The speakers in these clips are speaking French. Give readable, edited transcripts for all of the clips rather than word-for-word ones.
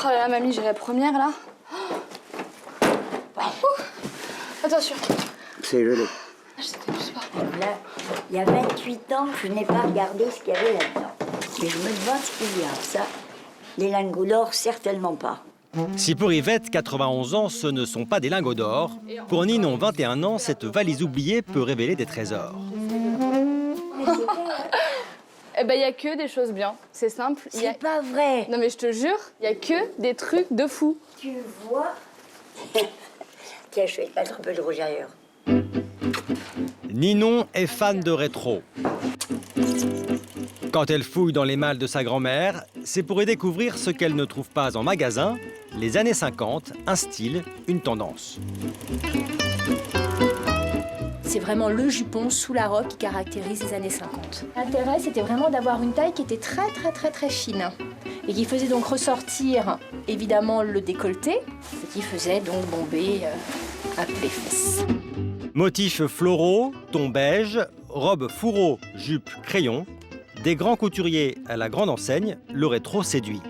Oh là là, mamie, j'ai la première, là. Attention. C'est joli. Je sais plus pas. Là, il y a 28 ans, je n'ai pas regardé ce qu'il y avait là-dedans. Mais je me demande ce qu'il y a. Ça, les lingots d'or, certainement pas. Si pour Yvette, 91 ans, ce ne sont pas des lingots d'or, pour Ninon, 21 ans, cette valise oubliée peut révéler des trésors. Eh ben, il n'y a que des choses bien. C'est simple. C'est pas vrai. Non, mais je te jure, il n'y a que des trucs de fou. Tu vois. Tiens, je vais mettre un peu de rouge ailleurs. Ninon est fan de rétro. Quand elle fouille dans les malles de sa grand-mère, c'est pour y découvrir ce qu'elle ne trouve pas en magasin, les années 50, un style, une tendance. C'est vraiment le jupon sous la robe qui caractérise les années 50. L'intérêt, c'était vraiment d'avoir une taille qui était très fine et qui faisait donc ressortir évidemment le décolleté, ce qui faisait donc bomber un peu les fesses. Motifs floraux, ton beige, robe fourreau, jupe crayon, des grands couturiers à la grande enseigne, le rétro séduit.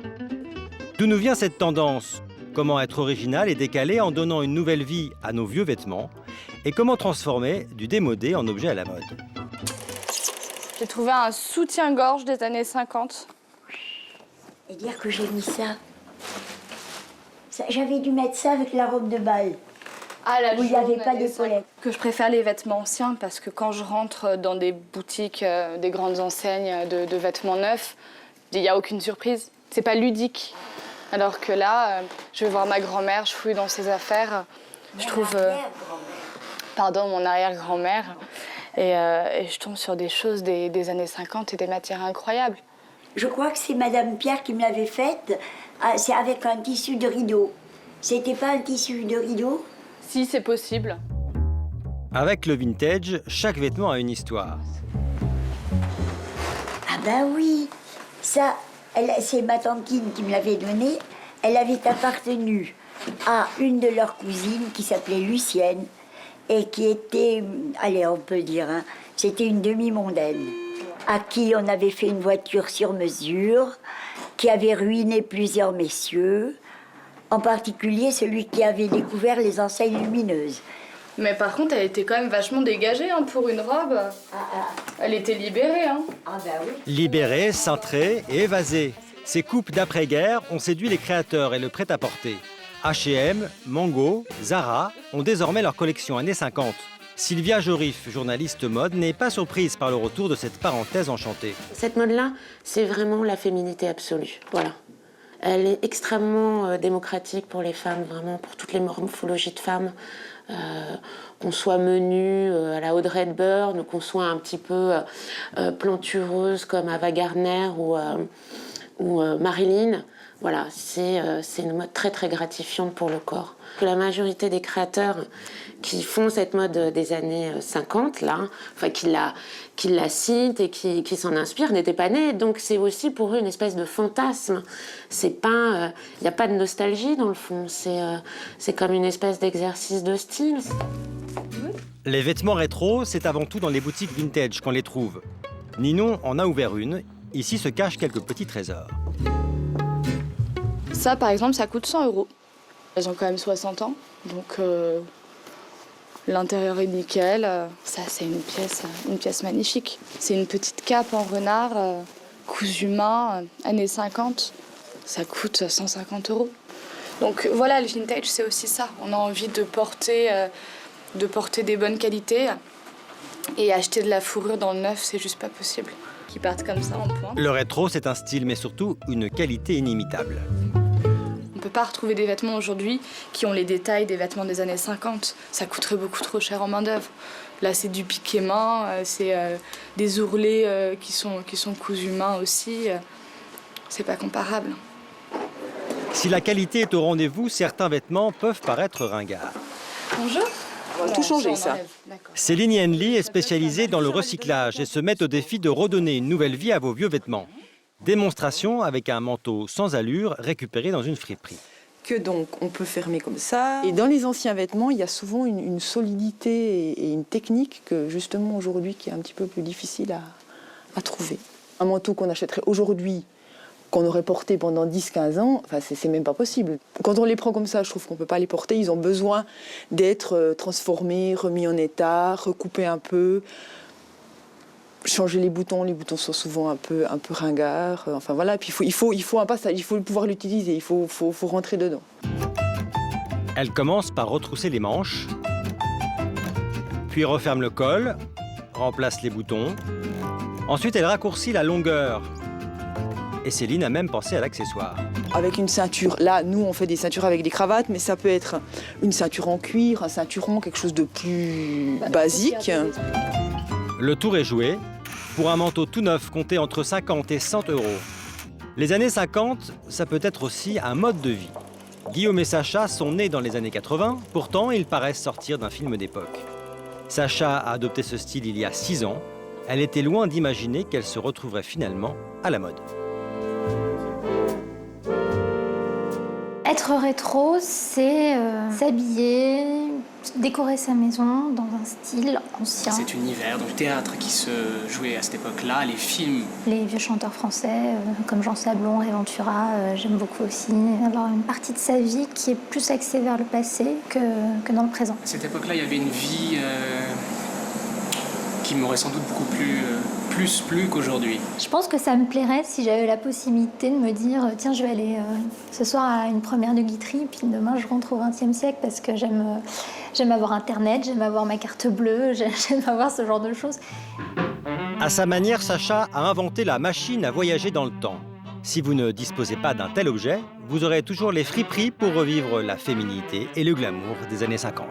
D'où nous vient cette tendance? Comment être original et décalé en donnant une nouvelle vie à nos vieux vêtements? Et comment transformer du démodé en objet à la mode? J'ai trouvé un soutien-gorge des années 50. Et dire que j'ai mis ça. J'avais dû mettre ça avec la robe de bal. Ah, la où il n'y avait pas d'épaulettes. Que je préfère les vêtements anciens parce que quand je rentre dans des boutiques, des grandes enseignes de vêtements neufs, il n'y a aucune surprise. C'est pas ludique. Alors que là, je vais voir ma grand-mère, je fouille dans ses affaires. Je trouve... pardon, mon arrière-grand-mère. Et je tombe sur des choses des années 50 et des matières incroyables. Je crois que c'est Madame Pierre qui me l'avait faite. C'est avec un tissu de rideau. C'était pas un tissu de rideau? Si, c'est possible. Avec le vintage, chaque vêtement a une histoire. Ah ben oui. Ça, c'est ma tantine qui me l'avait donné. Elle avait appartenu à une de leurs cousines qui s'appelait Lucienne et qui était, allez, on peut dire, hein, c'était une demi-mondaine à qui on avait fait une voiture sur mesure, qui avait ruiné plusieurs messieurs, en particulier celui qui avait découvert les enseignes lumineuses. Mais par contre, elle était quand même vachement dégagée hein, pour une robe. Elle était libérée. Hein. Ah ben oui. Libérée, cintrée et évasée, ces coupes d'après-guerre ont séduit les créateurs et le prêt-à-porter. H&M, Mango, Zara ont désormais leur collection années 50. Sylvia Jorif, journaliste mode, n'est pas surprise par le retour de cette parenthèse enchantée. Cette mode-là, c'est vraiment la féminité absolue. Voilà. Elle est extrêmement démocratique pour les femmes, vraiment pour toutes les morphologies de femmes. Qu'on soit menue à la Audrey Hepburn, ou qu'on soit un petit peu plantureuse comme Ava Gardner ou Marilyn. Voilà, c'est une mode très gratifiante pour le corps. La majorité des créateurs qui font cette mode des années 50, là, enfin, qui la citent et qui s'en inspirent, n'étaient pas nés. Donc c'est aussi pour eux une espèce de fantasme. C'est pas, y a pas de nostalgie dans le fond. C'est comme une espèce d'exercice de style. Les vêtements rétro, c'est avant tout dans les boutiques vintage qu'on les trouve. Ninon en a ouvert une. Ici se cachent quelques petits trésors. Ça, par exemple, ça coûte 100 €. Elles ont quand même 60 ans, donc l'intérieur est nickel. Ça, c'est une pièce magnifique. C'est une petite cape en renard, cousu main, années 50. Ça coûte 150 €. Donc voilà, le vintage, c'est aussi ça. On a envie de porter des bonnes qualités et acheter de la fourrure dans le neuf, c'est juste pas possible. Qui partent comme ça en point. Le rétro, c'est un style, mais surtout une qualité inimitable. On ne peut pas retrouver des vêtements aujourd'hui qui ont les détails des vêtements des années 50. Ça coûterait beaucoup trop cher en main-d'œuvre. Là, c'est du piqué main, c'est des ourlets qui sont cousus main aussi. C'est pas comparable. Si la qualité est au rendez-vous, certains vêtements peuvent paraître ringards. Bonjour. On va tout changer, ça. Céline Henley est spécialisée dans le recyclage et se met au défi de redonner une nouvelle vie à vos vieux vêtements. Démonstration avec un manteau sans allure récupéré dans une friperie. Que donc on peut fermer comme ça. Et dans les anciens vêtements, il y a souvent une solidité et une technique que justement aujourd'hui qui est un petit peu plus difficile à trouver. Un manteau qu'on achèterait aujourd'hui qu'on aurait porté pendant 10-15 ans, enfin, c'est même pas possible. Quand on les prend comme ça, je trouve qu'on peut pas les porter. Ils ont besoin d'être transformés, remis en état, recoupés un peu, changer les boutons sont souvent un peu ringards. Enfin voilà, puis il faut un passage, il faut pouvoir l'utiliser, il faut rentrer dedans. Elle commence par retrousser les manches, puis referme le col, remplace les boutons. Ensuite, elle raccourcit la longueur. Et Céline a même pensé à l'accessoire. Avec une ceinture, là, nous, on fait des ceintures avec des cravates, mais ça peut être une ceinture en cuir, un ceinturon, quelque chose de plus basique. Le tour est joué. Pour un manteau tout neuf, comptez entre 50 et 100 euros. Les années 50, ça peut être aussi un mode de vie. Guillaume et Sacha sont nés dans les années 80, pourtant ils paraissent sortir d'un film d'époque. Sacha a adopté ce style il y a 6 ans. Elle était loin d'imaginer qu'elle se retrouverait finalement à la mode. Être rétro, c'est s'habiller, décorer sa maison dans un style ancien. Cet univers du théâtre qui se jouait à cette époque-là, les films. Les vieux chanteurs français, comme Jean Sablon, Ray Ventura, j'aime beaucoup aussi. Avoir une partie de sa vie qui est plus axée vers le passé que dans le présent. À cette époque-là, il y avait une vie qui m'aurait sans doute beaucoup plus plu qu'aujourd'hui. Je pense que ça me plairait si j'avais la possibilité de me dire tiens, je vais aller ce soir à une première de Guitry, puis demain je rentre au XXe siècle parce que j'aime avoir Internet, j'aime avoir ma carte bleue, j'aime avoir ce genre de choses. À sa manière, Sacha a inventé la machine à voyager dans le temps. Si vous ne disposez pas d'un tel objet, vous aurez toujours les friperies pour revivre la féminité et le glamour des années 50.